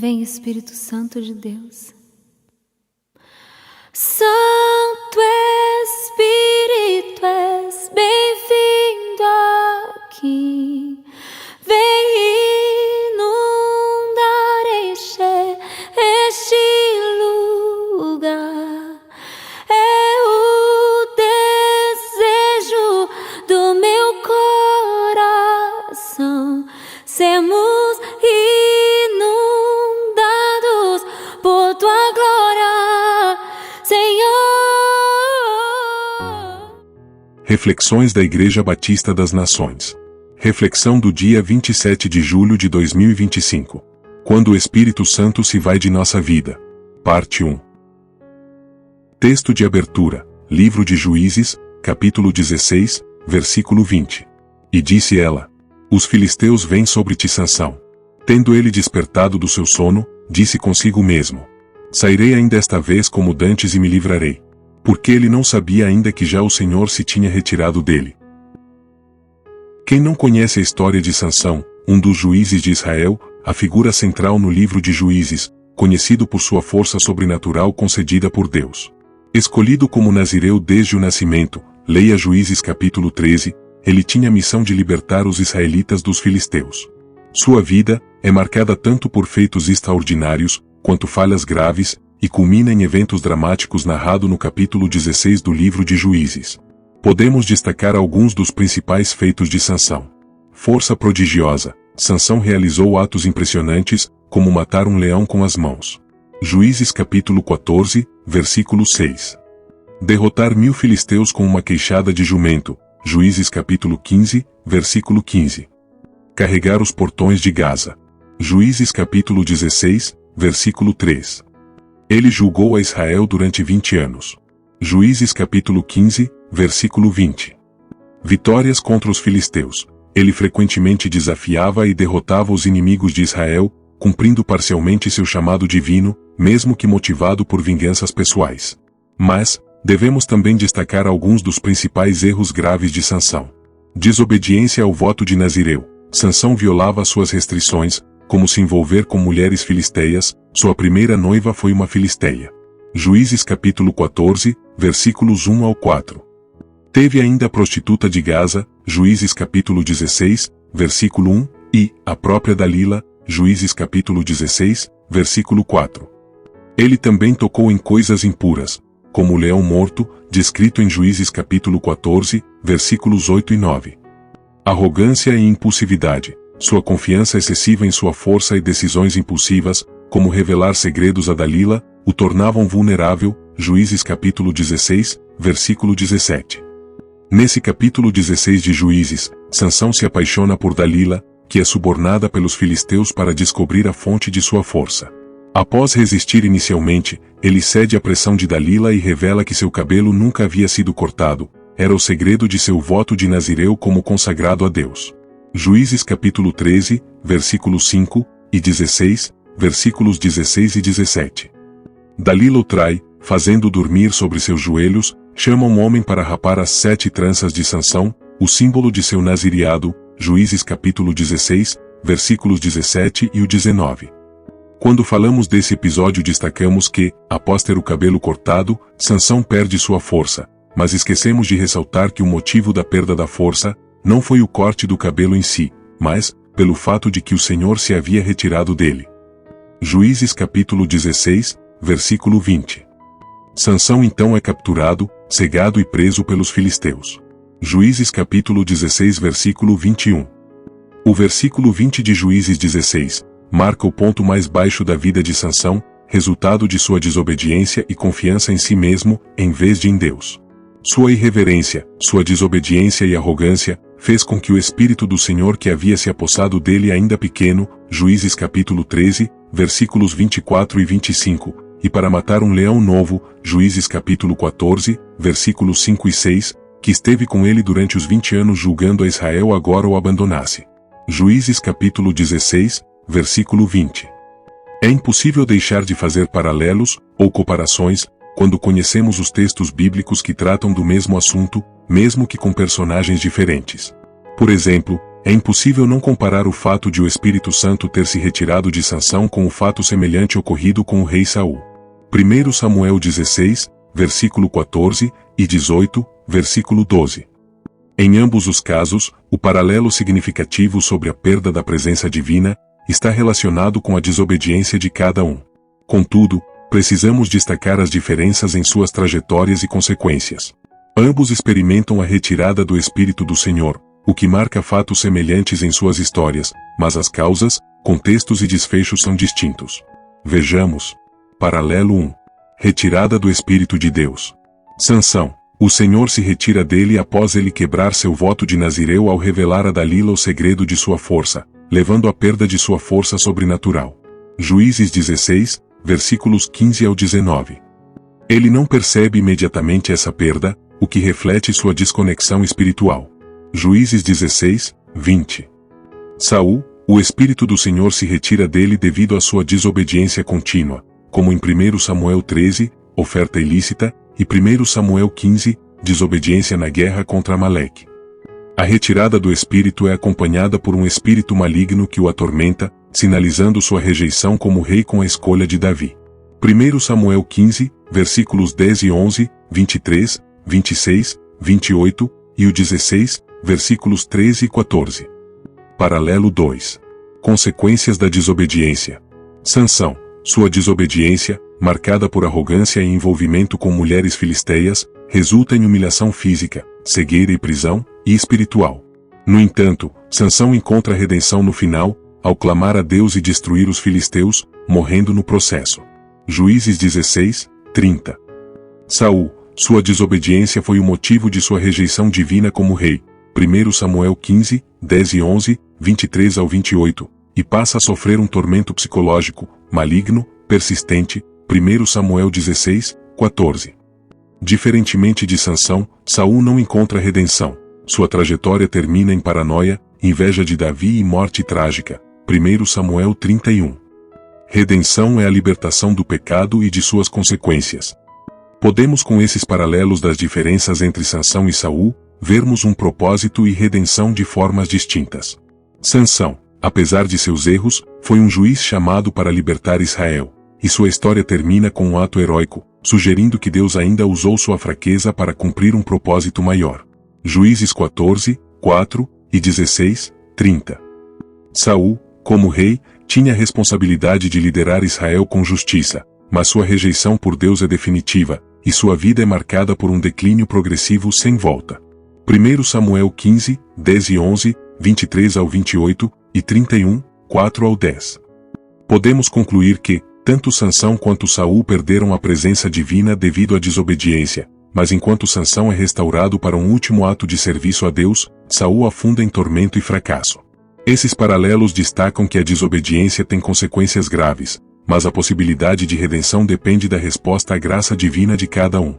Vem, Espírito Santo de Deus. Santo Espírito, és bem-vindo aqui. Vem inundar, encher este lugar. É o desejo do meu coração. Sermos inundados por tua glória, Senhor. Reflexões da Igreja Batista das Nações. Reflexão do dia 27 de julho de 2025. Quando o Espírito Santo se vai de nossa vida. Parte 1. Texto de abertura. Livro de Juízes, capítulo 16, versículo 20. E disse ela: Os filisteus vêm sobre ti, Sansão. Tendo ele despertado do seu sono, disse consigo mesmo: Sairei ainda esta vez como dantes e me livrarei. Porque ele não sabia ainda que já o Senhor se tinha retirado dele. Quem não conhece a história de Sansão, um dos juízes de Israel, a figura central no livro de Juízes, conhecido por sua força sobrenatural concedida por Deus. Escolhido como nazireu desde o nascimento, leia Juízes capítulo 13, ele tinha a missão de libertar os israelitas dos filisteus. Sua vida é marcada tanto por feitos extraordinários, quanto falhas graves, e culmina em eventos dramáticos narrado no capítulo 16 do livro de Juízes. Podemos destacar alguns dos principais feitos de Sansão. Força prodigiosa. Sansão realizou atos impressionantes, como matar um leão com as mãos. Juízes capítulo 14, versículo 6. Derrotar 1000 filisteus com uma queixada de jumento. Juízes capítulo 15, versículo 15. Carregar os portões de Gaza. Juízes capítulo 16, versículo 3. Ele julgou a Israel durante 20 anos. Juízes capítulo 15, versículo 20. Vitórias contra os filisteus. Ele frequentemente desafiava e derrotava os inimigos de Israel, cumprindo parcialmente seu chamado divino, mesmo que motivado por vinganças pessoais. Mas, devemos também destacar alguns dos principais erros graves de Sansão. Desobediência ao voto de Nazireu. Sansão violava suas restrições, como se envolver com mulheres filisteias. Sua primeira noiva foi uma filisteia. Juízes capítulo 14, versículos 1 ao 4. Teve ainda a prostituta de Gaza, Juízes capítulo 16, versículo 1, e a própria Dalila, Juízes capítulo 16, versículo 4. Ele também tocou em coisas impuras, como o leão morto, descrito em Juízes capítulo 14, versículos 8 e 9. Arrogância e impulsividade. Sua confiança excessiva em sua força e decisões impulsivas, como revelar segredos a Dalila, o tornavam vulnerável. Juízes capítulo 16, versículo 17. Nesse capítulo 16 de Juízes, Sansão se apaixona por Dalila, que é subornada pelos filisteus para descobrir a fonte de sua força. Após resistir inicialmente, ele cede à pressão de Dalila e revela que seu cabelo nunca havia sido cortado, era o segredo de seu voto de Nazireu como consagrado a Deus. Juízes capítulo 13, versículos 5 e 16, versículos 16 e 17. Dalila o trai, fazendo dormir sobre seus joelhos, chama um homem para rapar as 7 tranças de Sansão, o símbolo de seu nazireado. Juízes capítulo 16, versículos 17 e o 19. Quando falamos desse episódio destacamos que, após ter o cabelo cortado, Sansão perde sua força, mas esquecemos de ressaltar que o motivo da perda da força não foi o corte do cabelo em si, mas pelo fato de que o Senhor se havia retirado dele. Juízes capítulo 16, versículo 20. Sansão então é capturado, cegado e preso pelos filisteus. Juízes capítulo 16 versículo 21. O versículo 20 de Juízes 16 marca o ponto mais baixo da vida de Sansão, resultado de sua desobediência e confiança em si mesmo, em vez de em Deus. Sua irreverência, sua desobediência e arrogância, fez com que o Espírito do Senhor que havia se apossado dele ainda pequeno, Juízes capítulo 13, versículos 24 e 25, e para matar um leão novo, Juízes capítulo 14, versículos 5 e 6, que esteve com ele durante os 20 anos julgando a Israel agora o abandonasse. Juízes capítulo 16, versículo 20. É impossível deixar de fazer paralelos, ou comparações, quando conhecemos os textos bíblicos que tratam do mesmo assunto, mesmo que com personagens diferentes. Por exemplo, É impossível não comparar o fato de o Espírito Santo ter se retirado de Sansão com o fato semelhante ocorrido com o rei Saul. 1 Samuel 16, versículo 14, e 18, versículo 12. Em ambos os casos, o paralelo significativo sobre a perda da presença divina está relacionado com a desobediência de cada um. Contudo, precisamos destacar as diferenças em suas trajetórias e consequências. Ambos experimentam a retirada do Espírito do Senhor, o que marca fatos semelhantes em suas histórias, mas as causas, contextos e desfechos são distintos. Vejamos. Paralelo 1. Retirada do Espírito de Deus. Sansão. O Senhor se retira dele após ele quebrar seu voto de Nazireu ao revelar a Dalila o segredo de sua força, levando à perda de sua força sobrenatural. Juízes 16, versículos 15 ao 19. Ele não percebe imediatamente essa perda, o que reflete sua desconexão espiritual. Juízes 16, 20. Saul, o Espírito do Senhor se retira dele devido à sua desobediência contínua, como em 1 Samuel 13, oferta ilícita, e 1 Samuel 15, desobediência na guerra contra Amaleque. A retirada do Espírito é acompanhada por um espírito maligno que o atormenta, sinalizando sua rejeição como rei com a escolha de Davi. 1 Samuel 15, versículos 10 e 11, 23, 26, 28, e o 16, versículos 13 e 14. Paralelo 2. Consequências da desobediência. Sansão. Sua desobediência, marcada por arrogância e envolvimento com mulheres filisteias, resulta em humilhação física, cegueira e prisão, e espiritual. No entanto, Sansão encontra redenção no final, ao clamar a Deus e destruir os filisteus, morrendo no processo. Juízes 16, 30. Saul. Sua desobediência foi o motivo de sua rejeição divina como rei. 1 Samuel 15, 10 e 11, 23 ao 28, e passa a sofrer um tormento psicológico, maligno, persistente. 1 Samuel 16, 14. Diferentemente de Sansão, Saul não encontra redenção. Sua trajetória termina em paranoia, inveja de Davi e morte trágica. 1 Samuel 31. Redenção é a libertação do pecado e de suas consequências. Podemos, com esses paralelos das diferenças entre Sansão e Saul, vermos um propósito e redenção de formas distintas. Sansão, apesar de seus erros, foi um juiz chamado para libertar Israel, e sua história termina com um ato heróico, sugerindo que Deus ainda usou sua fraqueza para cumprir um propósito maior. Juízes 14, 4 e 16, 30. Saul, como rei, tinha a responsabilidade de liderar Israel com justiça, mas sua rejeição por Deus é definitiva, e sua vida é marcada por um declínio progressivo sem volta. 1 Samuel 15, 10 e 11, 23 ao 28, e 31, 4 ao 10. Podemos concluir que, tanto Sansão quanto Saul perderam a presença divina devido à desobediência, mas enquanto Sansão é restaurado para um último ato de serviço a Deus, Saul afunda em tormento e fracasso. Esses paralelos destacam que a desobediência tem consequências graves, mas a possibilidade de redenção depende da resposta à graça divina de cada um.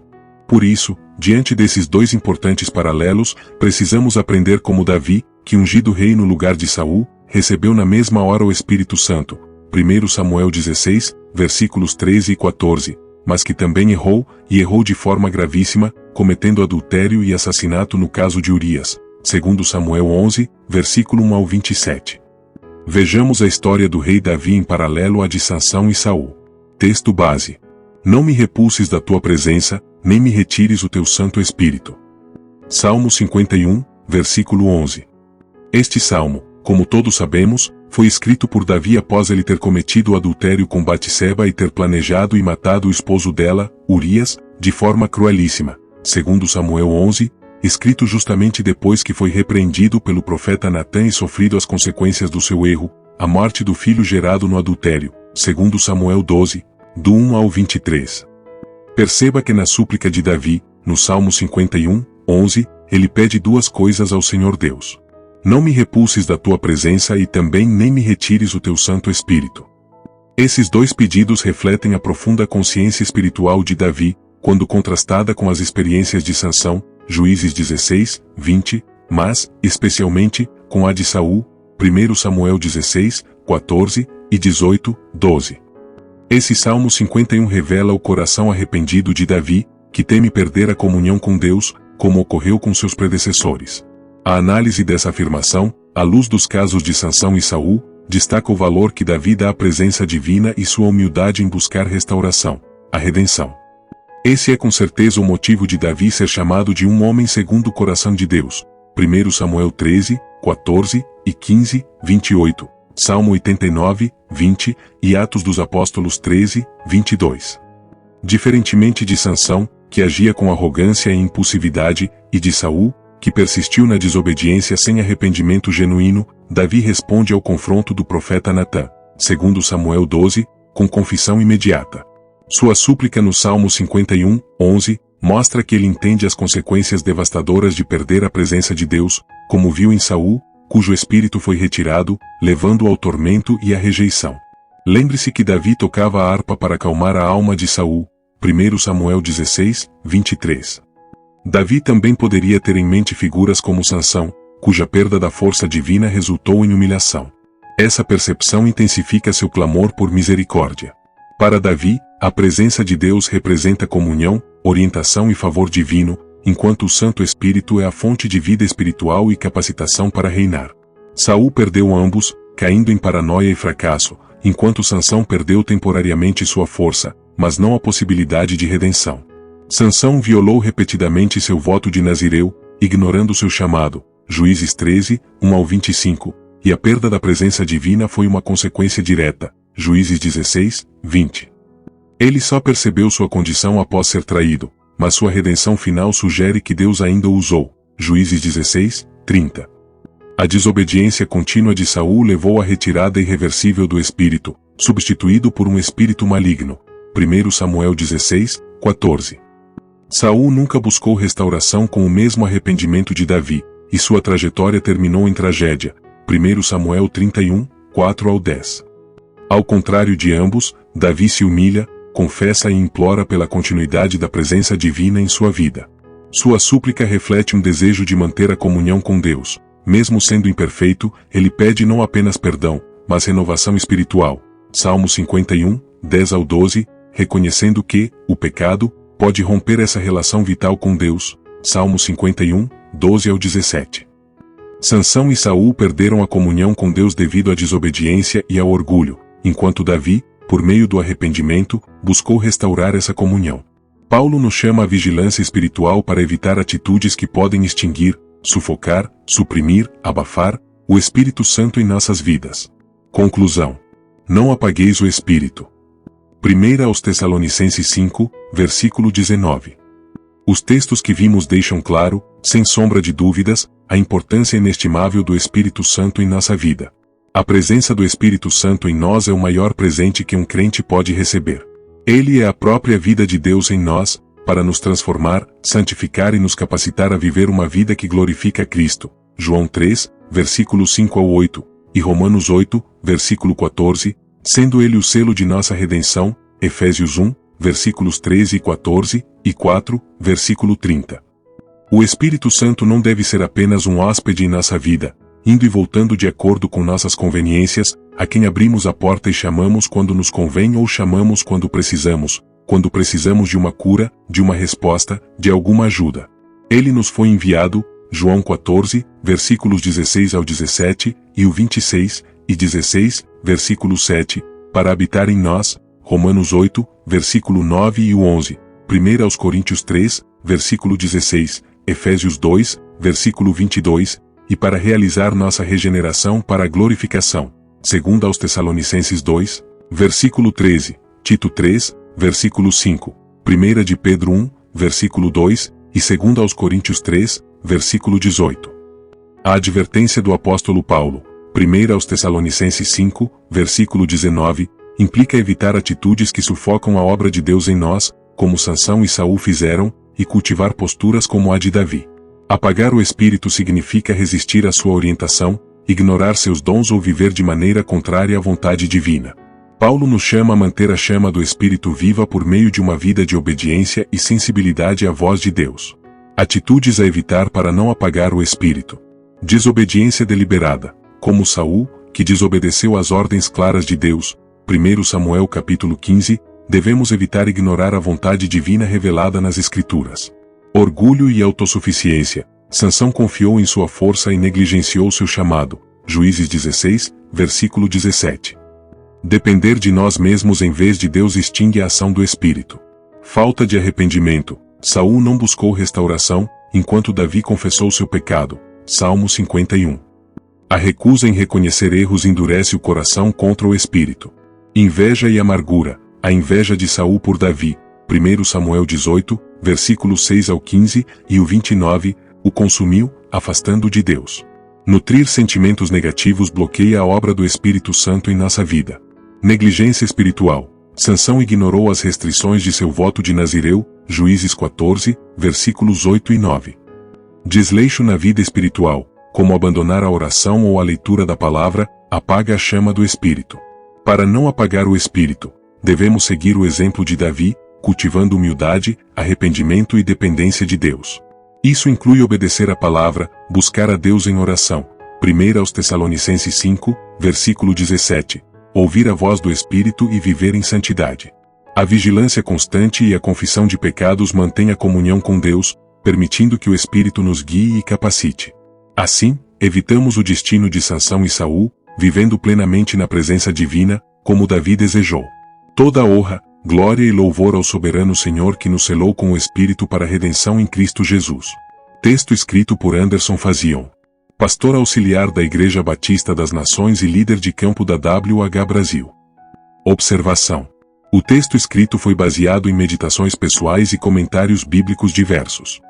Por isso, diante desses dois importantes paralelos, precisamos aprender como Davi, que ungido rei no lugar de Saul, recebeu na mesma hora o Espírito Santo, 1 Samuel 16, versículos 13 e 14, mas que também errou, e errou de forma gravíssima, cometendo adultério e assassinato no caso de Urias, 2 Samuel 11, versículo 1 ao 27. Vejamos a história do rei Davi em paralelo à de Sansão e Saul. Texto base. Não me repulses da tua presença, nem me retires o teu Santo Espírito. Salmo 51, versículo 11. Este salmo, como todos sabemos, foi escrito por Davi após ele ter cometido o adultério com Batseba e ter planejado e matado o esposo dela, Urias, de forma cruelíssima. 2 Samuel 11, escrito justamente depois que foi repreendido pelo profeta Natã e sofrido as consequências do seu erro, a morte do filho gerado no adultério. 2 Samuel 12, do 1 ao 23. Perceba que na súplica de Davi, no Salmo 51, 11, ele pede duas coisas ao Senhor Deus. Não me repulses da tua presença e também nem me retires o teu Santo Espírito. Esses dois pedidos refletem a profunda consciência espiritual de Davi, quando contrastada com as experiências de Sansão, Juízes 16, 20, mas, especialmente, com a de Saul, 1 Samuel 16, 14 e 18, 12. Esse Salmo 51 revela o coração arrependido de Davi, que teme perder a comunhão com Deus, como ocorreu com seus predecessores. A análise dessa afirmação À luz dos casos de Sansão e Saul, destaca o valor que Davi dá à presença divina e sua humildade em buscar restauração, a redenção. Esse é com certeza o motivo de Davi ser chamado de um homem segundo o coração de Deus. 1 Samuel 13, 14 e 15, 28, Salmo 89, 20 e Atos dos Apóstolos 13, 22. Diferentemente de Sansão, que agia com arrogância e impulsividade, e de Saul, que persistiu na desobediência sem arrependimento genuíno, Davi responde ao confronto do profeta Natã, 2 Samuel 12, com confissão imediata. Sua súplica no Salmo 51, 11, mostra que ele entende as consequências devastadoras de perder a presença de Deus, como viu em Saul, cujo espírito foi retirado, levando-o ao tormento e à rejeição. Lembre-se que Davi tocava a harpa para acalmar a alma de Saul, 1 Samuel 16, 23. Davi também poderia ter em mente figuras como Sansão, cuja perda da força divina resultou em humilhação. Essa percepção intensifica seu clamor por misericórdia. Para Davi, a presença de Deus representa comunhão, orientação e favor divino, enquanto o Santo Espírito é a fonte de vida espiritual e capacitação para reinar. Saul perdeu ambos, caindo em paranoia e fracasso, enquanto Sansão perdeu temporariamente sua força, mas não a possibilidade de redenção. Sansão violou repetidamente seu voto de Nazireu, ignorando seu chamado, Juízes 13, 1 ao 25, e a perda da presença divina foi uma consequência direta, Juízes 16, 20. Ele só percebeu sua condição após ser traído, mas sua redenção final sugere que Deus ainda o usou, Juízes 16, 30. A desobediência contínua de Saul levou à retirada irreversível do espírito, substituído por um espírito maligno, 1 Samuel 16, 14. Saul nunca buscou restauração com o mesmo arrependimento de Davi, e sua trajetória terminou em tragédia, 1 Samuel 31, 4 ao 10. Ao contrário de ambos, Davi se humilha, confessa e implora pela continuidade da presença divina em sua vida. Sua súplica reflete um desejo de manter a comunhão com Deus. Mesmo sendo imperfeito, ele pede não apenas perdão, mas renovação espiritual. Salmo 51, 10 ao 12, reconhecendo que, o pecado, pode romper essa relação vital com Deus. Salmo 51, 12 ao 17. Sansão e Saul perderam a comunhão com Deus devido à desobediência e ao orgulho, enquanto Davi, por meio do arrependimento, buscou restaurar essa comunhão. Paulo nos chama à vigilância espiritual para evitar atitudes que podem extinguir, sufocar, suprimir, abafar, o Espírito Santo em nossas vidas. Conclusão. Não apagueis o Espírito. 1 aos Tessalonicenses 5, versículo 19. Os textos que vimos deixam claro, sem sombra de dúvidas, a importância inestimável do Espírito Santo em nossa vida. A presença do Espírito Santo em nós é o maior presente que um crente pode receber. Ele é a própria vida de Deus em nós, para nos transformar, santificar e nos capacitar a viver uma vida que glorifica a Cristo. João 3, versículo 5 ao 8, e Romanos 8, versículo 14, sendo ele o selo de nossa redenção, Efésios 1, versículos 13 e 14, e 4, versículo 30. O Espírito Santo não deve ser apenas um hóspede em nossa vida, indo e voltando de acordo com nossas conveniências, a quem abrimos a porta e chamamos quando nos convém ou chamamos quando precisamos de uma cura, de uma resposta, de alguma ajuda. Ele nos foi enviado, João 14, versículos 16 ao 17, e o 26, e 16, versículo 7, para habitar em nós, Romanos 8, versículo 9 e o 11, 1 aos Coríntios 3, versículo 16, Efésios 2, versículo 22, e para realizar nossa regeneração para a glorificação, 2 aos Tessalonicenses 2, versículo 13, Tito 3, versículo 5, 1 de Pedro 1, versículo 2, e 2 aos Coríntios 3, versículo 18. A advertência do apóstolo Paulo, 1 aos Tessalonicenses 5, versículo 19, implica evitar atitudes que sufocam a obra de Deus em nós, como Sansão e Saul fizeram, e cultivar posturas como a de Davi. Apagar o Espírito significa resistir à sua orientação, ignorar seus dons ou viver de maneira contrária à vontade divina. Paulo nos chama a manter a chama do Espírito viva por meio de uma vida de obediência e sensibilidade à voz de Deus. Atitudes a evitar para não apagar o Espírito. Desobediência deliberada, como Saul, que desobedeceu às ordens claras de Deus, 1 Samuel capítulo 15, devemos evitar ignorar a vontade divina revelada nas Escrituras. Orgulho e autossuficiência, Sansão confiou em sua força e negligenciou seu chamado. Juízes 16, versículo 17. Depender de nós mesmos em vez de Deus extingue a ação do Espírito. Falta de arrependimento. Saul não buscou restauração, enquanto Davi confessou seu pecado. Salmo 51. A recusa em reconhecer erros endurece o coração contra o Espírito. Inveja e amargura. A inveja de Saul por Davi. 1 Samuel 18, versículos 6 ao 15 e o 29, o consumiu, afastando de Deus. Nutrir sentimentos negativos bloqueia a obra do Espírito Santo em nossa vida. Negligência espiritual. Sansão ignorou as restrições de seu voto de Nazireu, Juízes 14, versículos 8 e 9. Desleixo na vida espiritual, como abandonar a oração ou a leitura da palavra, apaga a chama do Espírito. Para não apagar o Espírito, devemos seguir o exemplo de Davi, cultivando humildade, arrependimento e dependência de Deus. Isso inclui obedecer a palavra, buscar a Deus em oração. 1 aos Tessalonicenses 5, versículo 17. Ouvir a voz do Espírito e viver em santidade. A vigilância constante e a confissão de pecados mantêm a comunhão com Deus, permitindo que o Espírito nos guie e capacite. Assim, evitamos o destino de Sansão e Saul, vivendo plenamente na presença divina, como Davi desejou. Toda honra, glória e louvor ao soberano Senhor que nos selou com o Espírito para a redenção em Cristo Jesus. Texto escrito por Anderson Fazion, pastor auxiliar da Igreja Batista das Nações e líder de campo da WH Brasil. Observação: o texto escrito foi baseado em meditações pessoais e comentários bíblicos diversos.